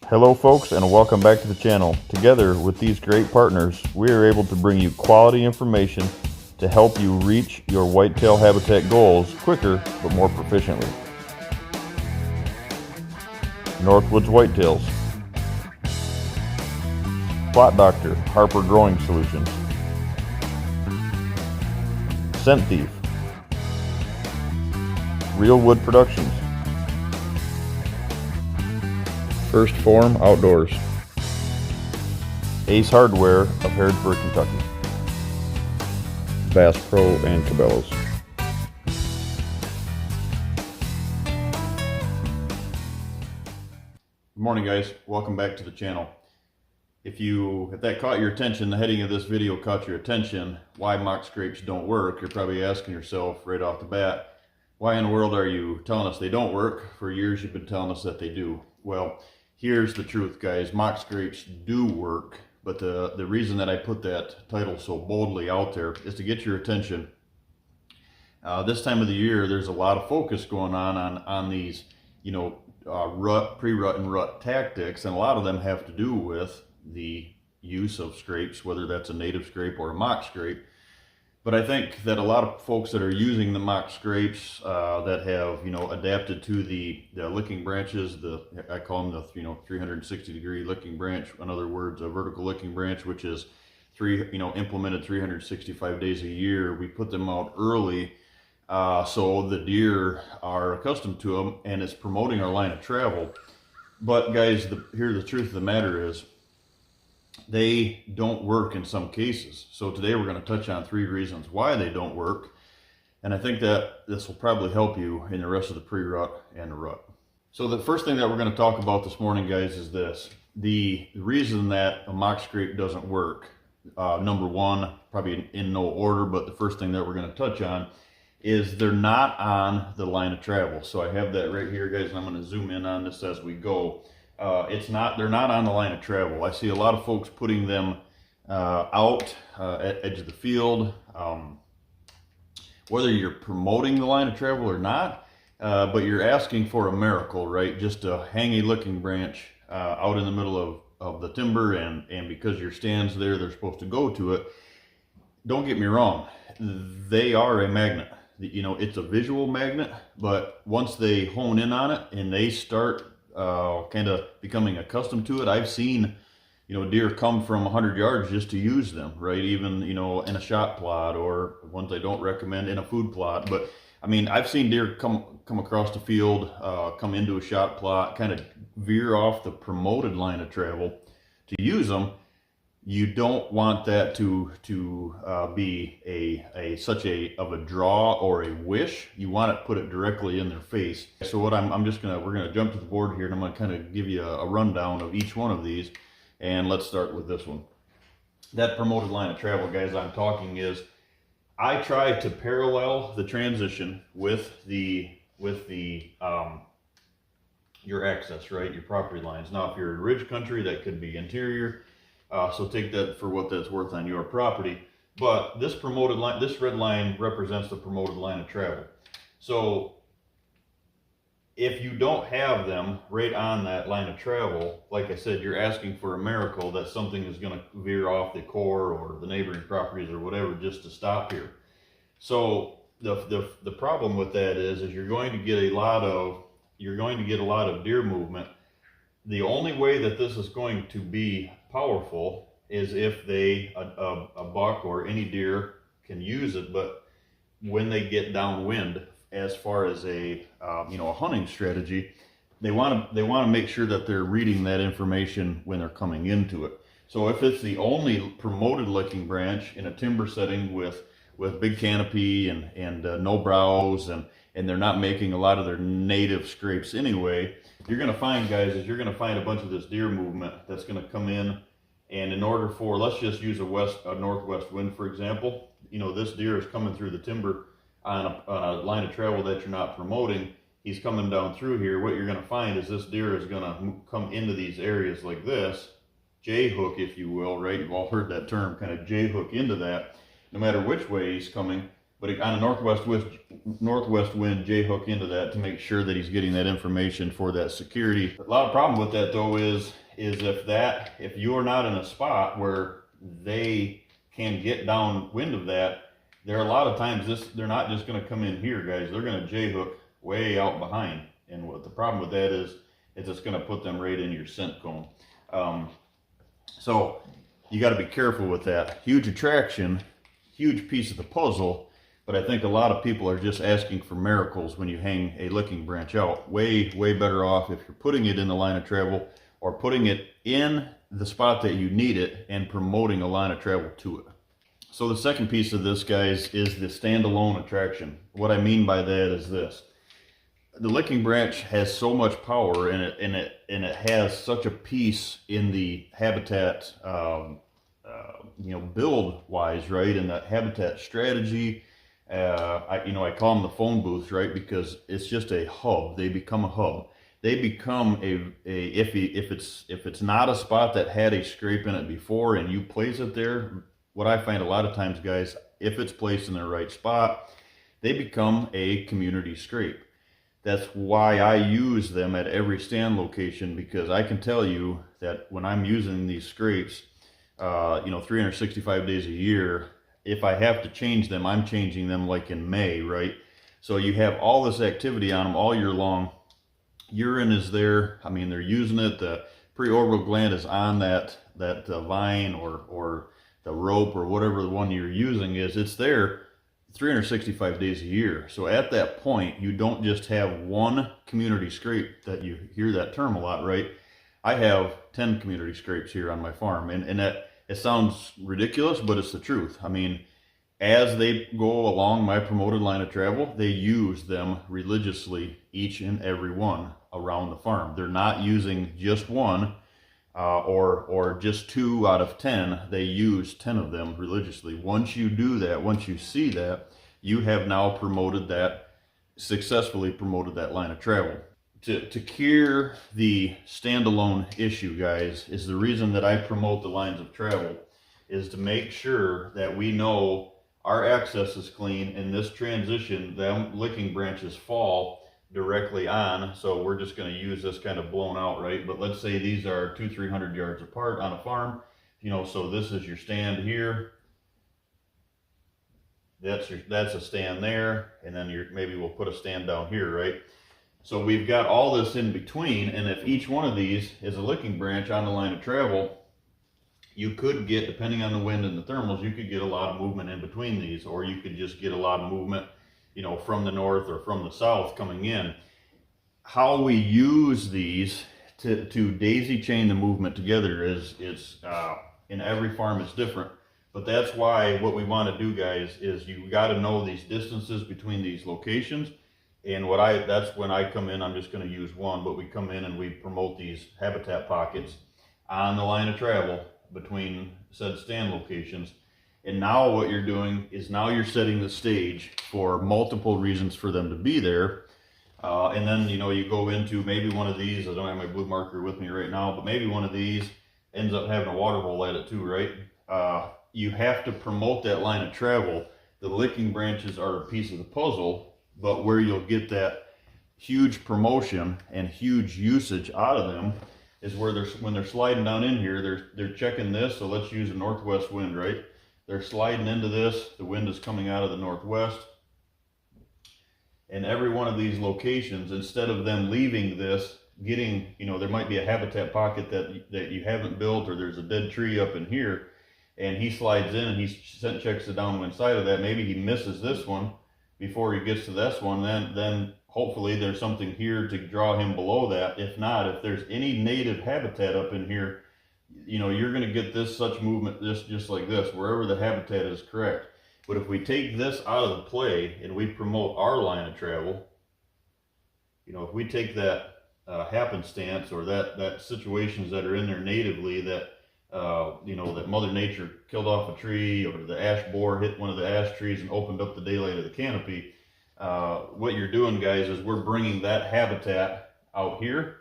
Hello folks, and welcome back to the channel. Together with these great partners, we are able to bring you quality information to help you reach your whitetail habitat goals quicker but more proficiently. Northwoods Whitetails, Plot Doctor, Harper Growing Solutions, Scent Thief, Real Wood Productions, First Form Outdoors, Ace Hardware of Harrodsburg, Kentucky, Bass Pro and Cabela's. Good morning, guys. Welcome back to the channel. If that caught your attention, the heading of this video caught your attention, why mock scrapes don't work, you're probably asking yourself right off the bat, why in the world are you telling us they don't work? For years you've been telling us that they do. Well, here's the truth, guys. Mock scrapes do work, but the reason that I put that title so boldly out there is to get your attention. This time of the year, there's a lot of focus going on these, rut, pre-rut, and rut tactics, and a lot of them have to do with the use of scrapes, whether that's a native scrape or a mock scrape. But I think that a lot of folks that are using the mock scrapes that have, adapted to the licking branches, I call them the 360-degree licking branch. In other words, a vertical licking branch, which is implemented 365 days a year. We put them out early so the deer are accustomed to them, and it's promoting our line of travel. But guys, here's the truth of the matter is, they don't work in some cases. So today we're going to touch on 3 reasons why they don't work. And I think that this will probably help you in the rest of the pre-rut and the rut. So the first thing that we're going to talk about this morning, guys, is this. The reason that a mock scrape doesn't work, number one, probably in no order, but the first thing that we're going to touch on is they're not on the line of travel. So I have that right here, guys, and I'm going to zoom in on this as we go. They're not on the line of travel. I see a lot of folks putting them out at edge of the field, whether you're promoting the line of travel or not, but you're asking for a miracle, right? Just to hang a licking branch out in the middle of the timber, and because your stand's there, they're supposed to go to it. Don't get me wrong, they are a magnet. It's a visual magnet, but once they hone in on it and they start kind of becoming accustomed to it, I've seen deer come from 100 yards just to use them, right? Even in a shot plot, or ones I don't recommend in a food plot. But I mean, I've seen deer come across the field, come into a shot plot, kind of veer off the promoted line of travel to use them. You don't want that to be such of a draw or a wish. You want to put it directly in their face. So what we're gonna jump to the board here, and I'm gonna kind of give you a rundown of each one of these. And let's start with this one. That promoted line of travel, guys, I'm talking is, I try to parallel the transition with your access, right? Your property lines. Now, if you're in ridge country, that could be interior. So take that for what that's worth on your property. But this promoted line, this red line represents the promoted line of travel. So if you don't have them right on that line of travel, like I said, you're asking for a miracle that something is going to veer off the core or the neighboring properties or whatever just to stop here. So the problem with that is you're going to get a lot of deer movement. The only way that this is going to be powerful is if a buck or any deer can use it, but when they get downwind, as far as a hunting strategy, they want to make sure that they're reading that information when they're coming into it. So if it's the only promoted licking branch in a timber setting with big canopy and no browse, and they're not making a lot of their native scrapes anyway, you're going to find, guys, you're going to find a bunch of this deer movement that's going to come in. And in order for, let's just use a northwest wind, for example, this deer is coming through the timber on a line of travel that you're not promoting. He's coming down through here. What you're going to find is this deer is going to come into these areas like this, J-hook, if you will, right? You've all heard that term, kind of J-hook into that. No matter which way he's coming, but on a northwest wind, J-hook into that to make sure that he's getting that information for that security. A lot of problem with that though is if you're not in a spot where they can get downwind of that, there are a lot of times they're not just going to come in here, guys. They're going to J-hook way out behind, and what the problem with that is it's going to put them right in your scent cone. So you got to be careful with that. Huge attraction, huge piece of the puzzle, but I think a lot of people are just asking for miracles when you hang a licking branch out. Way better off if you're putting it in the line of travel or putting it in the spot that you need it and promoting a line of travel to it. So the second piece of this, guys, is the standalone attraction. What I mean by that is this. The licking branch has so much power in it, and it has such a piece in the habitat, build wise, right? And that habitat strategy. I call them the phone booths, right? Because it's just a hub. They become a hub. They become if it's not a spot that had a scrape in it before, and you place it there. What I find a lot of times, guys, if it's placed in the right spot, they become a community scrape. That's why I use them at every stand location, because I can tell you that when I'm using these scrapes, 365 days a year, if I have to change them, I'm changing them like in May, right? So you have all this activity on them all year long. Urine is there. I mean, they're using it. The preorbital gland is on that vine or the rope or whatever the one you're using is. It's there 365 days a year. So at that point, you don't just have one community scrape. That you hear that term a lot, right? I have 10 community scrapes here on my farm, and that it sounds ridiculous, but it's the truth. I mean, as they go along my promoted line of travel, they use them religiously, each and every one around the farm. They're not using just one or just 2 out of 10. They use 10 of them religiously. Once you do that, once you see that, you have now successfully promoted that line of travel. To cure the standalone issue, guys, is the reason that I promote the lines of travel, is to make sure that we know our access is clean. In this transition, them licking branches fall directly on, so we're just going to use this kind of blown out, right? But let's say these are 200-300 yards apart on a farm, so this is your stand here, that's a stand there, and then maybe we'll put a stand down here, right? So we've got all this in between, and if each one of these is a licking branch on the line of travel, you could get, depending on the wind and the thermals, you could get a lot of movement in between these, or you could just get a lot of movement from the north or from the south coming in. How we use these to daisy chain the movement together is in every farm is different. But that's why what we want to do, guys, is you got to know these distances between these locations. And that's when I come in. I'm just going to use one, but we come in and we promote these habitat pockets on the line of travel between said stand locations. And now what you're doing is now you're setting the stage for multiple reasons for them to be there. And then, you go into maybe one of these. I don't have my blue marker with me right now, but maybe one of these ends up having a water hole at it too, right? You have to promote that line of travel. The licking branches are a piece of the puzzle, but where you'll get that huge promotion and huge usage out of them is where when they're sliding down in here, they're checking this. So let's use a northwest wind, right? They're sliding into this. The wind is coming out of the northwest. And every one of these locations, instead of them leaving this, getting, there might be a habitat pocket that you haven't built, or there's a dead tree up in here, and he slides in and he checks the downwind side of that. Maybe he misses this one before he gets to this one. Then hopefully there's something here to draw him below that. If not, if there's any native habitat up in here, you're going to get such movement just like this, wherever the habitat is correct. But if we take this out of the play and we promote our line of travel, if we take that happenstance or that situations that are in there natively that that Mother Nature killed off a tree, or the ash borer hit one of the ash trees and opened up the daylight of the canopy, what you're doing, guys, is we're bringing that habitat out here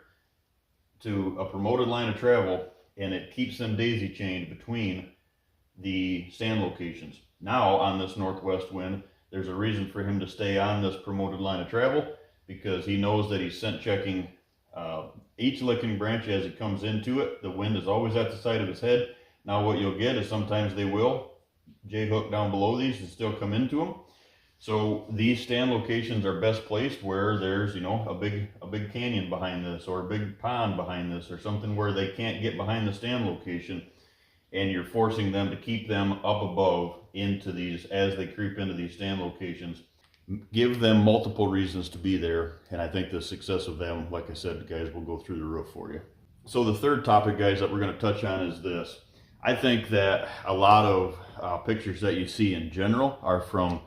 to a promoted line of travel, and it keeps them daisy chained between the stand locations. Now on this northwest wind, There's a reason for him to stay on this promoted line of travel, because he knows that he's scent checking each licking branch as he comes into it. The wind is always at the side of his head. Now what you'll get is sometimes they will J-hook down below these and still come into them. So these stand locations are best placed where there's, you know, a big canyon behind this, or a big pond behind this, or something where they can't get behind the stand location, and you're forcing them to keep them up above into these as they creep into these stand locations. Give them multiple reasons to be there, and I think the success of them, like I said, guys, will go through the roof for you. So the third topic, guys, that we're going to touch on is this. I think that a lot of pictures that you see in general are from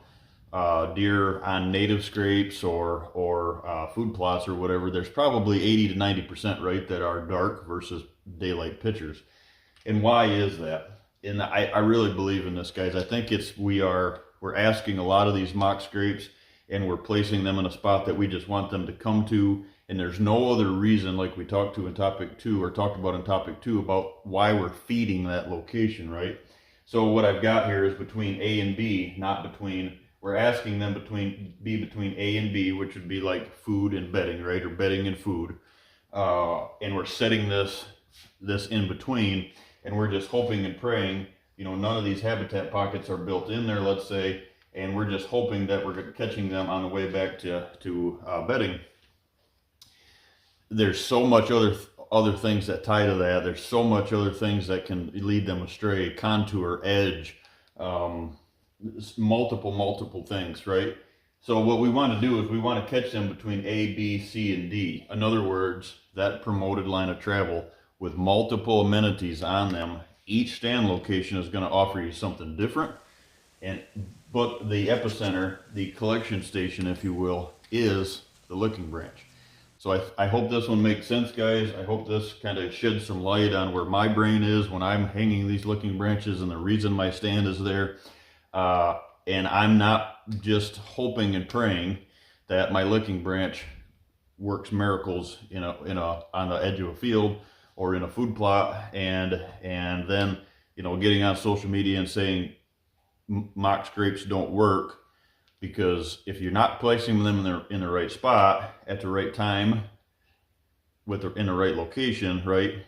deer on native scrapes or food plots or whatever. There's probably 80 to 90%, right, that are dark versus daylight pictures. And why is that? And I really believe in this, guys. I think we're asking a lot of these mock scrapes, and we're placing them in a spot that we just want them to come to, and there's no other reason, like we talked about in topic 2, about why we're feeding that location, right? So what I've got here is between A and B, not between. We're asking them between A and B, which would be like food and bedding, right? Or bedding and food. And we're setting this in between, and we're just hoping and praying, you know, none of these habitat pockets are built in there, let's say, and we're just hoping that we're catching them on the way back to bedding. There's so much other things that tie to that. There's so much other things that can lead them astray, contour, edge, multiple things, right? So what we want to do is we want to catch them between A, B, C, and D. In other words, that promoted line of travel with multiple amenities on them. Each stand location is going to offer you something different, but the epicenter, the collection station, if you will, is the licking branch. So I hope this one makes sense, guys. I hope this kind of sheds some light on where my brain is when I'm hanging these licking branches and the reason my stand is there. And I'm not just hoping and praying that my licking branch works miracles on the edge of a field or in a food plot, and then, you know, getting on social media and saying mock scrapes don't work, because if you're not placing them in the right spot at the right time in the right location, right,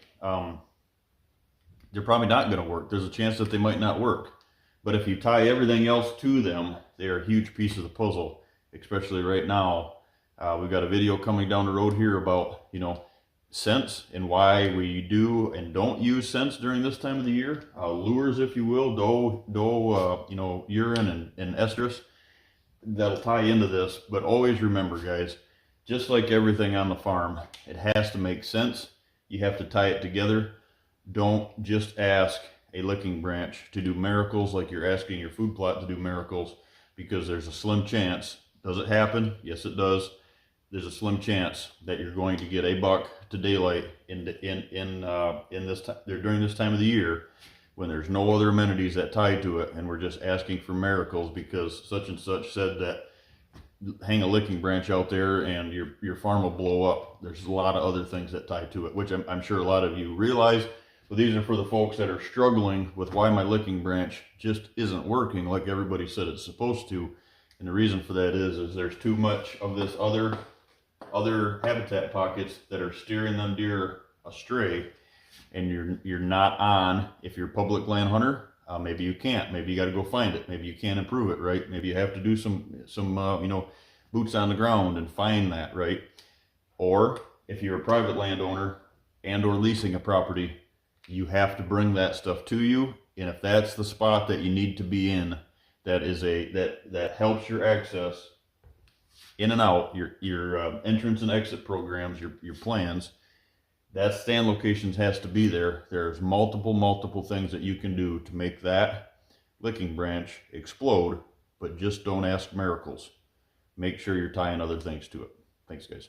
they're probably not going to work. There's a chance that they might not work. But if you tie everything else to them, they are a huge piece of the puzzle, especially right now. We've got a video coming down the road here about, you know, scents and why we do and don't use scents during this time of the year. Lures, if you will, doe, you know, urine and estrus. That'll tie into this. But always remember, guys, just like everything on the farm, it has to make sense. You have to tie it together. Don't just ask a licking branch to do miracles like you're asking your food plot to do miracles, because there's a slim chance. Does it happen? Yes, it does. There's a slim chance that you're going to get a buck to daylight during this time of the year, when there's no other amenities that tie to it, and we're just asking for miracles because such and such said that hang a licking branch out there and your farm will blow up. There's a lot of other things that tie to it, which I'm sure a lot of you realize. But these are for the folks that are struggling with why my licking branch just isn't working like everybody said it's supposed to. And the reason for that is there's too much of this other habitat pockets that are steering them deer astray, and you're not on. If you're a public land hunter, maybe you can't. Maybe you got to go find it. Maybe you can't improve it, right? Maybe you have to do some you know, boots on the ground and find that, right? Or if you're a private landowner and or leasing a property, you have to bring that stuff to you. And if that's the spot that you need to be in, that helps your access in and out, your entrance and exit programs, your plans, that stand locations has to be there. There's multiple things that you can do to make that licking branch explode, but just don't ask miracles. Make sure you're tying other things to it. Thanks, guys.